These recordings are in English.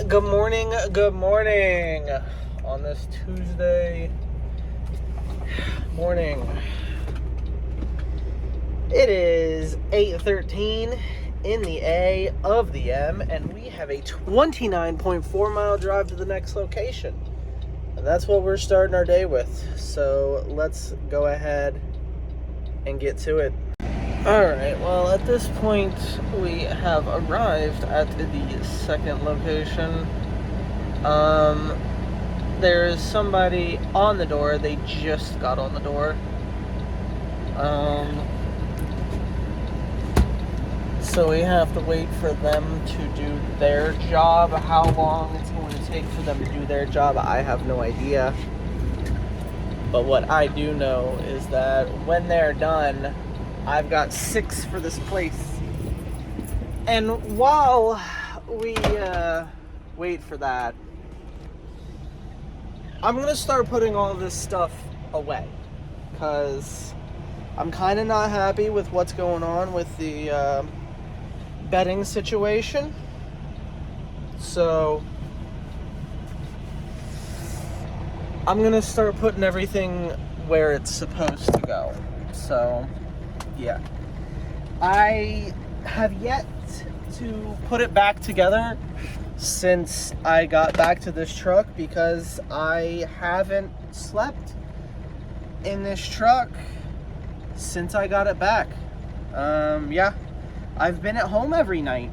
Good morning on this Tuesday morning. It is 8:13 in the A of the M, and we have a 29.4 mile drive to the next location. And that's what we're starting our day with. So let's go ahead and get to it. Alright, well, at this point, we have arrived at the second location. There is somebody on the door. They just got on the door. So we have to wait for them to do their job. How long it's going to take for them to do their job, I have no idea. But what I do know is that when they're done, I've got 6 for this place. And while we wait for that, I'm going to start putting all this stuff away. Because I'm kind of not happy with what's going on with the bedding situation. So I'm going to start putting everything where it's supposed to go. So yeah, I have yet to put it back together since I got back to this truck because I haven't slept in this truck since I got it back. Yeah, I've been at home every night,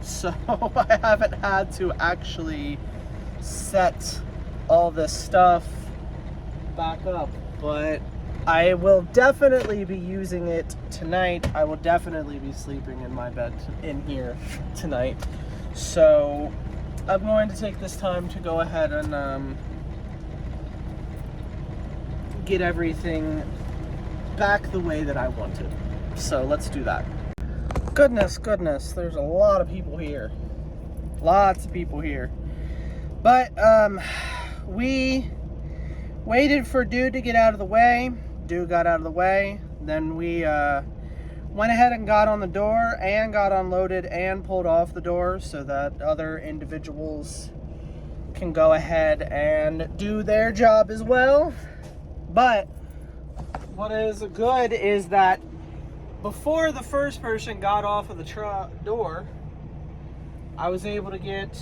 so I haven't had to actually set all this stuff back up, but I will definitely be using it tonight. I will definitely be sleeping in my bed in here tonight. So I'm going to take this time to go ahead and get everything back the way that I wanted. So let's do that. Goodness, there's a lot of people here. Lots of people here. But we waited for Dude to get out of the way. Dude got out of the way. Then we went ahead and got on the door and got unloaded and pulled off the door so that other individuals can go ahead and do their job as well. But what is good is that before the first person got off of the door, I was able to get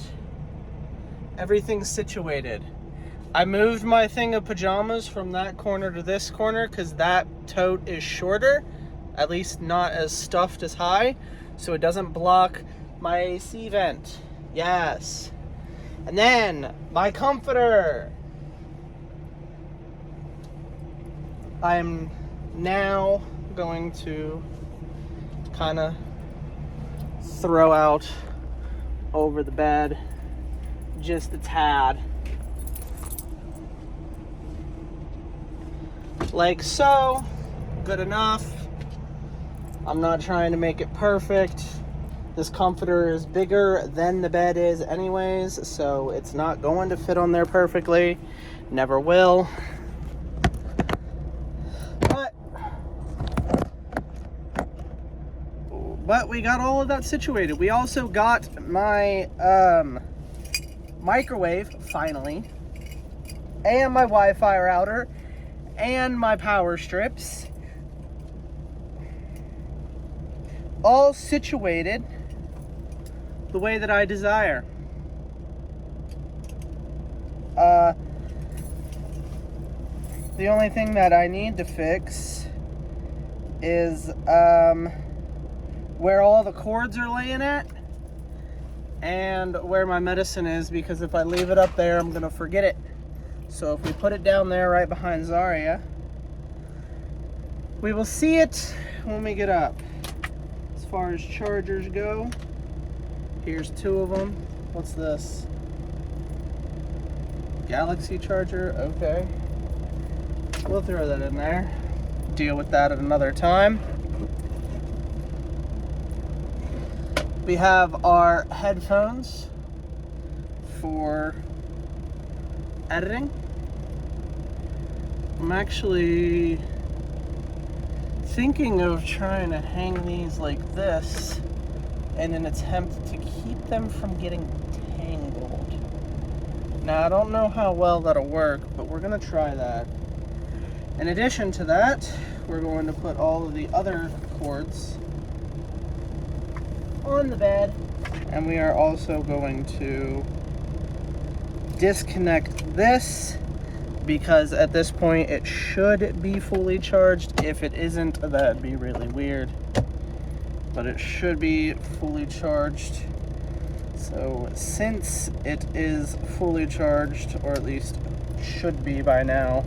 everything situated. I moved my thing of pajamas from that corner to this corner because that tote is shorter, at least not as stuffed as high, so it doesn't block my AC vent. Yes. And then my comforter. I'm now going to kind of throw out over the bed just a tad, like so. Good enough. I'm not trying to make it perfect. This comforter is bigger than the bed is anyways, so it's not going to fit on there perfectly. Never will. But we got all of that situated. We also got my microwave, finally, and my Wi-Fi router, and my power strips, all situated the way that I desire. The only thing that I need to fix is where all the cords are laying at and where my medicine is, because if I leave it up there, I'm gonna forget it. So if we put it down there right behind Zaria, we will see it when we get up. As far as chargers go, here's 2 of them. What's this? Galaxy charger, okay. We'll throw that in there. Deal with that at another time. We have our headphones for editing. I'm actually thinking of trying to hang these like this in an attempt to keep them from getting tangled. Now, I don't know how well that'll work, but we're going to try that. In addition to that, we're going to put all of the other cords on the bed, and we are also going to disconnect this, because at this point it should be fully charged. If it isn't, that'd be really weird, but it should be fully charged. So since it is fully charged, or at least should be by now,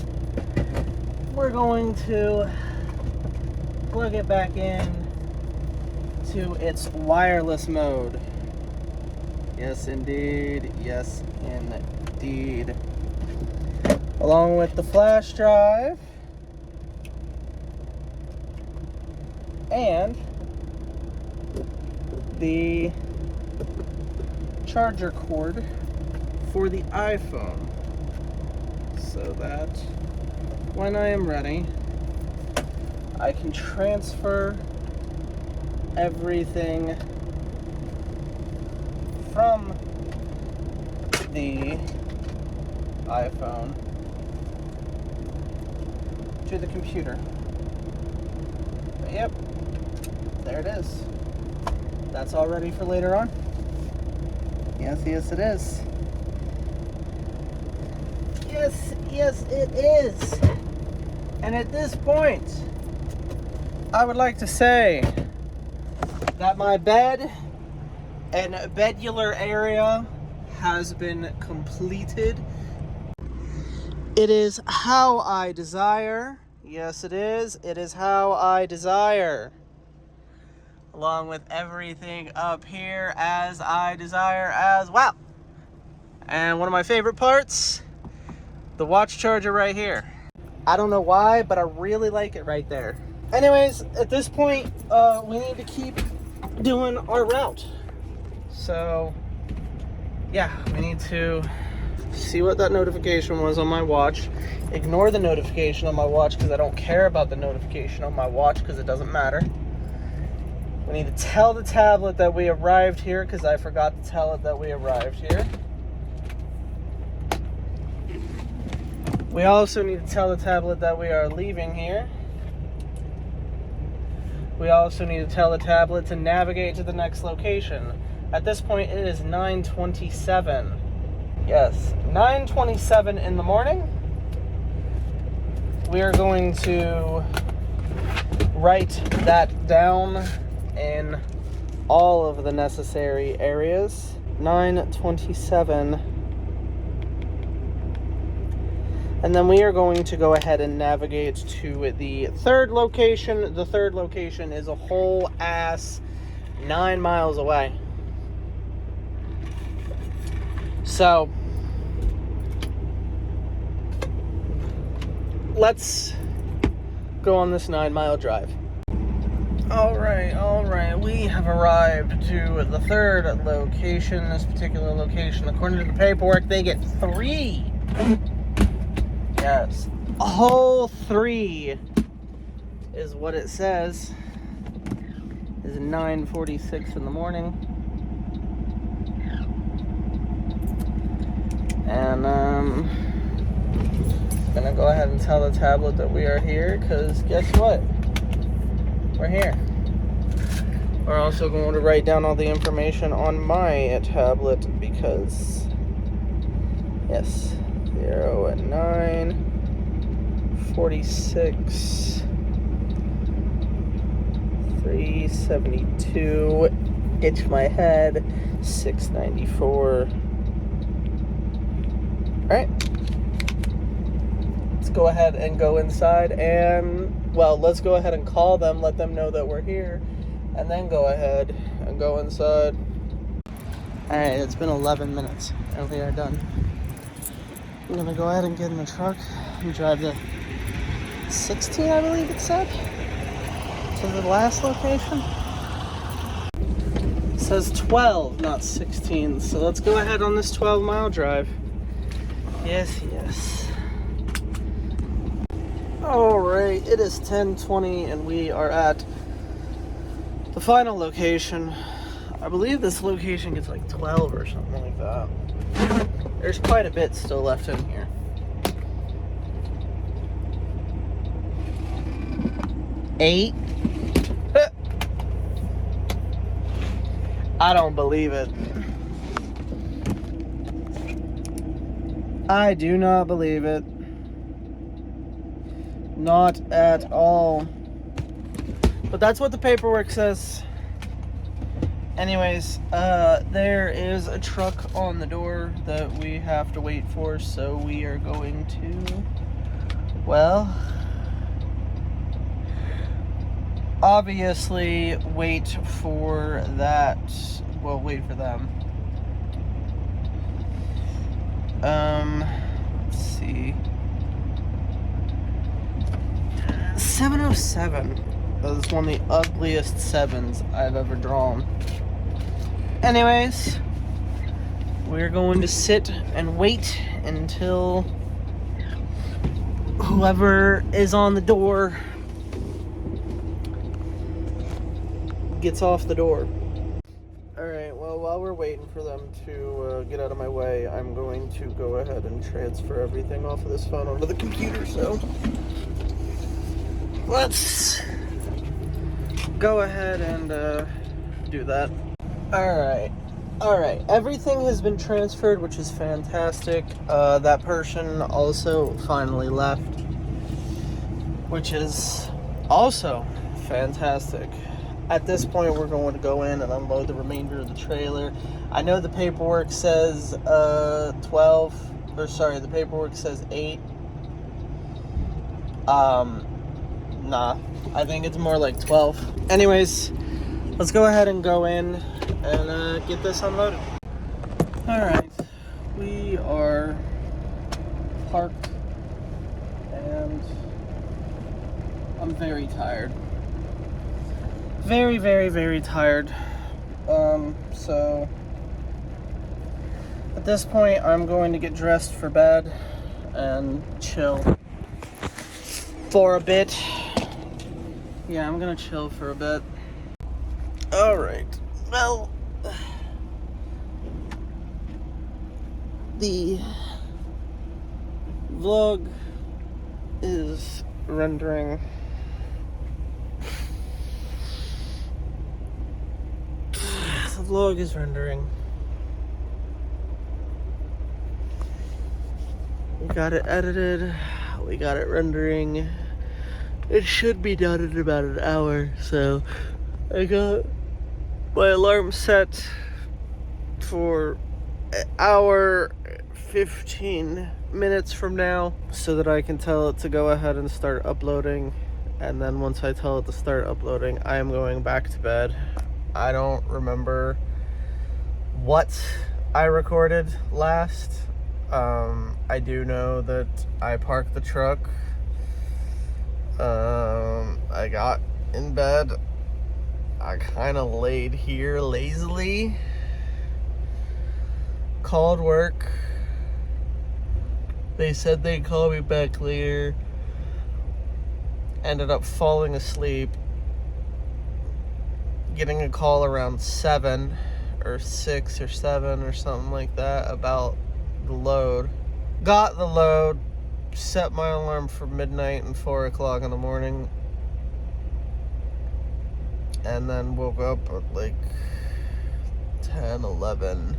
we're going to plug it back in to its wireless mode. Yes, indeed. Yes, indeed. Along with the flash drive and the charger cord for the iPhone, so that when I am ready, I can transfer everything from the iPhone to the computer. But yep, there it is. That's all ready for later on. Yes, it is. Yes, it is. And at this point, I would like to say that my bed and bedular area has been completed. It is how I desire. Yes, it is. It is how I desire. Along with everything up here as I desire as well. And one of my favorite parts, the watch charger right here. I don't know why, but I really like it right there. Anyways, at this point, we need to keep doing our route. So, yeah, we need to see what that notification was on my watch. Ignore the notification on my watch because I don't care about the notification on my watch because it doesn't matter. We need to tell the tablet that we arrived here because I forgot to tell it that we arrived here. We also need to tell the tablet that we are leaving here. We also need to tell the tablet to navigate to the next location. At this point, it is 9:27. Yes, 9:27 in the morning. We are going to write that down in all of the necessary areas. 9:27. And then we are going to go ahead and navigate to the third location. The third location is a whole ass 9 miles away. So, let's go on this 9-mile drive. All right. We have arrived to the third location. This particular location, according to the paperwork, they get 3. Yes, a whole 3 is what it says. It's 9:46 in the morning. And gonna go ahead and tell the tablet that we are here, because guess what? We're here. We're also going to write down all the information on my tablet because, yes, 0 at 9:46, 372, itch my head, 694. Alright, let's go ahead and go inside and, well, let's go ahead and call them, let them know that we're here, and then go ahead and go inside. Alright, it's been 11 minutes and we are done. I'm gonna go ahead and get in the truck and drive to 16, I believe it said, to the last location. It says 12, not 16, so let's go ahead on this 12-mile drive. Yes. Alright, it is 10:20 and we are at the final location I believe this location gets like 12 or something like that. There's quite a bit still left in here. Eight? I don't believe it. I do not believe it. Not at all. But that's what the paperwork says. Anyways, there is a truck on the door that we have to wait for, so we are going to, well, obviously wait for that. Well, wait for them. Let's see. 707. That is one of the ugliest sevens I've ever drawn. Anyways, we're going to sit and wait until whoever is on the door gets off the door. Alright, well, while we're waiting for them to get out of my way, I'm going to go ahead and transfer everything off of this phone onto the computer, so let's go ahead and do that. Alright, everything has been transferred, which is fantastic. That person also finally left, which is also fantastic. At this point, we're going to go in and unload the remainder of the trailer. I know the paperwork says 12, or sorry, the paperwork says 8. Nah, I think it's more like 12. Anyways, let's go ahead and go in and get this unloaded. Alright, we are parked and I'm very tired. Very, very, very tired. So at this point I'm going to get dressed for bed and chill for a bit. Yeah, I'm gonna chill for a bit. Alright, well, the vlog is rendering. The vlog is rendering. We got it edited. We got it rendering. It should be done in about an hour, so I got my alarm set for an hour 15 minutes from now so that I can tell it to go ahead and start uploading, and then once I tell it to start uploading, I am going back to bed. I don't remember what I recorded last. I do know that I parked the truck. I got in bed. I kind of laid here lazily. Called work. They said they'd call me back later. Ended up falling asleep. Getting a call around 7 or 6 or 7 or something like that about the load. Got the load. Set my alarm for midnight and 4 o'clock in the morning, and then woke up at like 10, 11,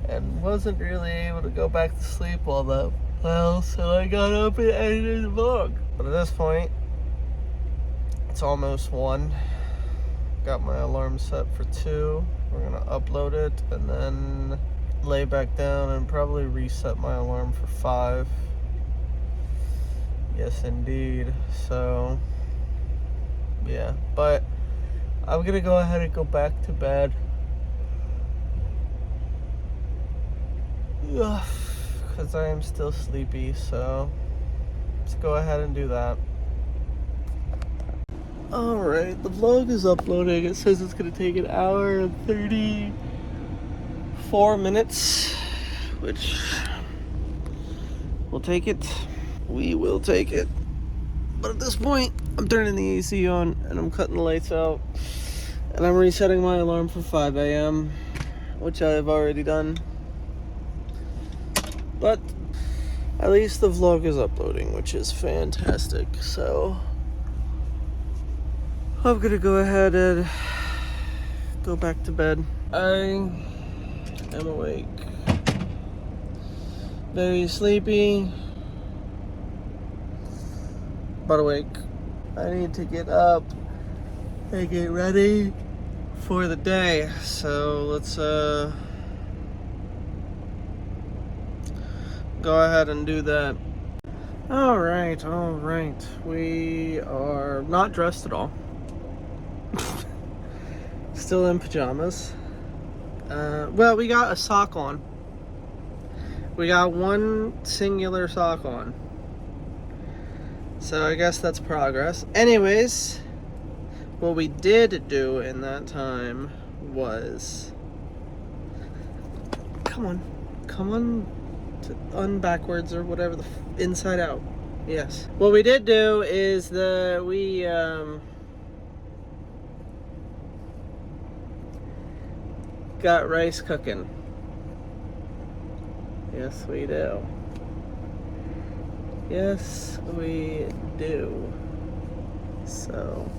and wasn't really able to go back to sleep all that well, so I got up and edited the vlog. But at this point, it's almost 1. Got my alarm set for 2. We're gonna upload it and then lay back down and probably reset my alarm for 5. Yes, indeed. So, yeah. But I'm going to go ahead and go back to bed. Because I am still sleepy. So, let's go ahead and do that. Alright, the vlog is uploading. It says it's going to take an hour and 34 minutes. Which, we'll take it. We will take it. But at this point, I'm turning the AC on and I'm cutting the lights out. And I'm resetting my alarm for 5 a.m., which I've already done. But at least the vlog is uploading, which is fantastic. So I'm gonna go ahead and go back to bed. I am awake. Very sleepy, but awake. I need to get up and get ready for the day. So let's go ahead and do that. All right. We are not dressed at all. Still in pajamas. Well, we got a sock on. We got one singular sock on. So I guess that's progress. Anyways, what we did do in that time was... Come on backwards or whatever, inside out. Yes. What we did do is we got rice cooking. Yes, we do. Yes, we do. So,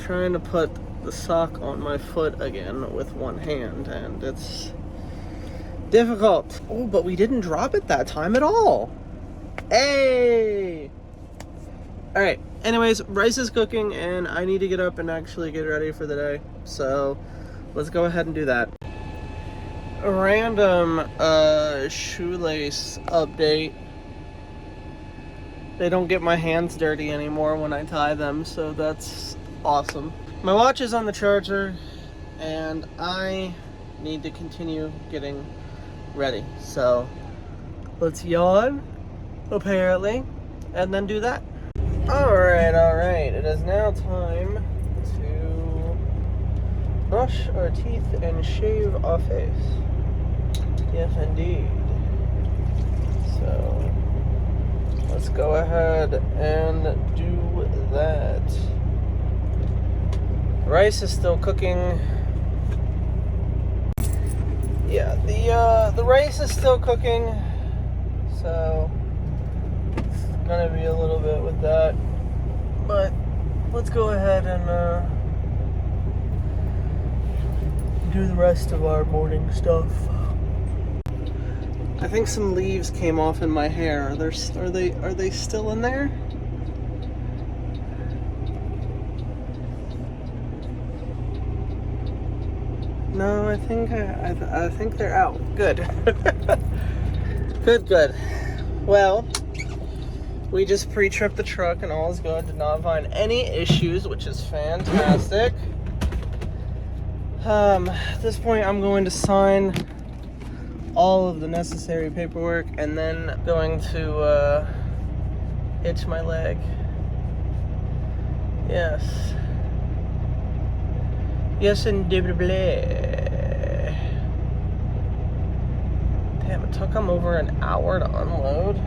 trying to put the sock on my foot again with one hand, and it's difficult. Oh, but we didn't drop it that time at all. Hey! Alright, anyways, rice is cooking, and I need to get up and actually get ready for the day. So, let's go ahead and do that. A random shoelace update. They don't get my hands dirty anymore when I tie them, so that's awesome. My watch is on the charger, and I need to continue getting ready. So let's yawn, apparently, and then do that. Alright. It is now time to brush our teeth and shave our face. Yes, indeed. So let's go ahead and do that. Rice is still cooking. Yeah, the rice is still cooking, so it's gonna be a little bit with that. But let's go ahead and do the rest of our morning stuff. I think some leaves came off in my hair. Are they still in there? No, I think they're out. Good. Good. Well, we just pre-tripped the truck and all is good. Did not find any issues, which is fantastic. At this point, I'm going to sign all of the necessary paperwork and then going to itch my leg. Yes, indubitably. Damn, it took them over an hour to unload.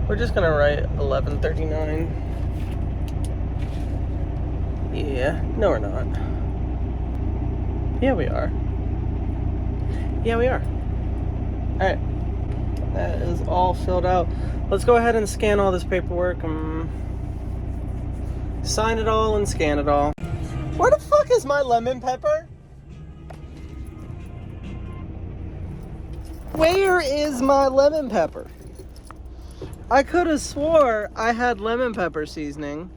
We're just gonna write 11:39. Yeah, no we're not. Yeah, we are. Alright, that is all filled out. Let's go ahead and scan all this paperwork. Sign it all and scan it all. Where the fuck is my lemon pepper? Where is my lemon pepper? I could have swore I had lemon pepper seasoning.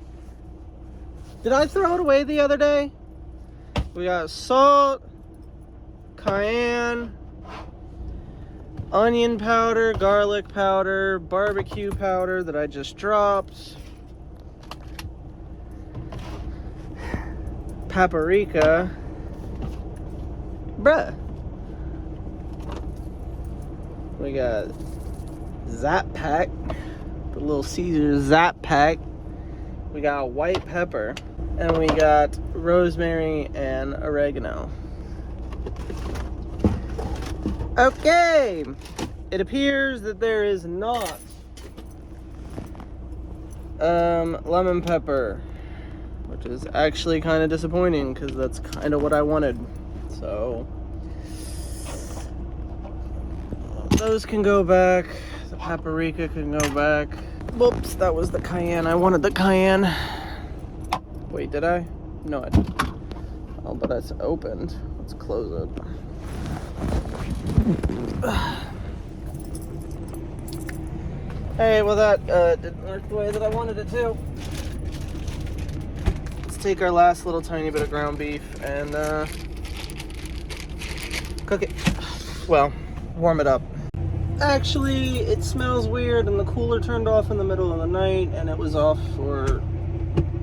Did I throw it away the other day? We got salt, cayenne, onion powder, garlic powder, barbecue powder that I just dropped, paprika, bruh. We got Zap Pack, the Little Caesar Zap Pack. We got white pepper, and we got rosemary and oregano. Okay, it appears that there is not lemon pepper. which is actually kind of disappointing because that's kind of what I wanted. So those can go back. The paprika can go back. Whoops, that was the cayenne. I wanted the cayenne. Wait, did I? No, I didn't. Oh, but it's opened. Let's close it. Hey, well that didn't work the way that I wanted it to. Let's take our last little tiny bit of ground beef and cook it. Well, warm it up. Actually, it smells weird, and the cooler turned off in the middle of the night, and it was off for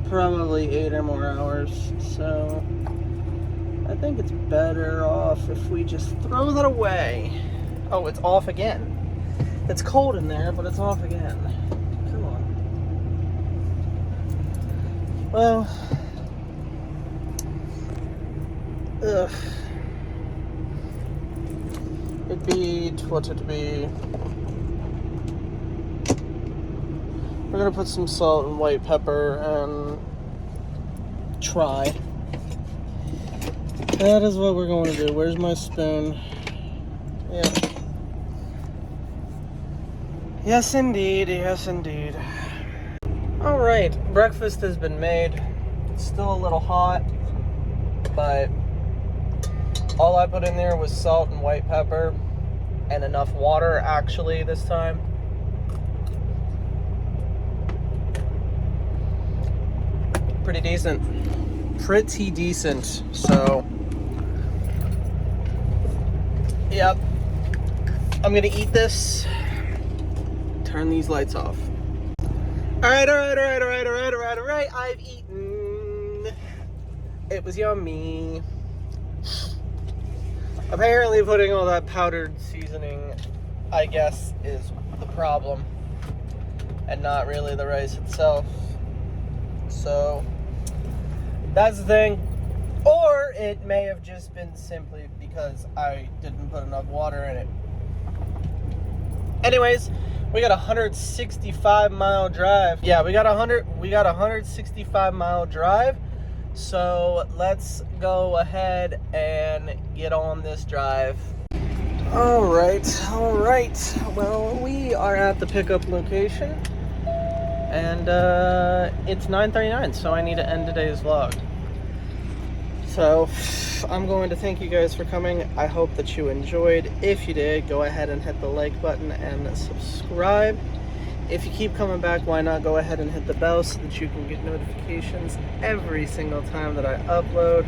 probably 8 or more hours, so I think it's better off if we just throw that away. Oh, it's off again. It's cold in there, but it's off again. Come on. Well, ugh. It'd be what it'd be. We're gonna put some salt and white pepper and try. That is what we're going to do. Where's my spoon? Yeah. Yes, indeed. Yes, indeed. All right, breakfast has been made. It's still a little hot, but all I put in there was salt and white pepper and enough water, actually, this time. Pretty decent. Pretty decent. So, yep. I'm gonna eat this. Turn these lights off. All right. I've eaten. It was yummy. Apparently putting all that powdered seasoning, I guess, is the problem, and not really the rice itself. So that's the thing. Or it may have just been simply because I didn't put enough water in it. Anyways, we got a 165-mile drive. Yeah, we got a 165-mile drive. So let's go ahead and get on this drive. All right. Well, we are at the pickup location, and it's 9:39, so I need to end today's vlog. So I'm going to thank you guys for coming. I hope that you enjoyed. If you did, go ahead and hit the like button and subscribe. If you keep coming back, why not go ahead and hit the bell so that you can get notifications every single time that I upload.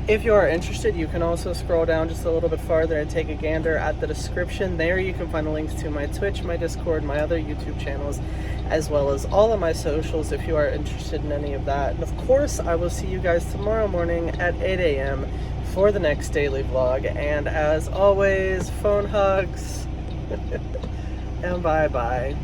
If you are interested, you can also scroll down just a little bit farther and take a gander at the description. There you can find the links to my Twitch, my Discord, my other YouTube channels, as well as all of my socials if you are interested in any of that. And of course, I will see you guys tomorrow morning at 8 a.m. for the next daily vlog. And as always, phone hugs. And bye-bye.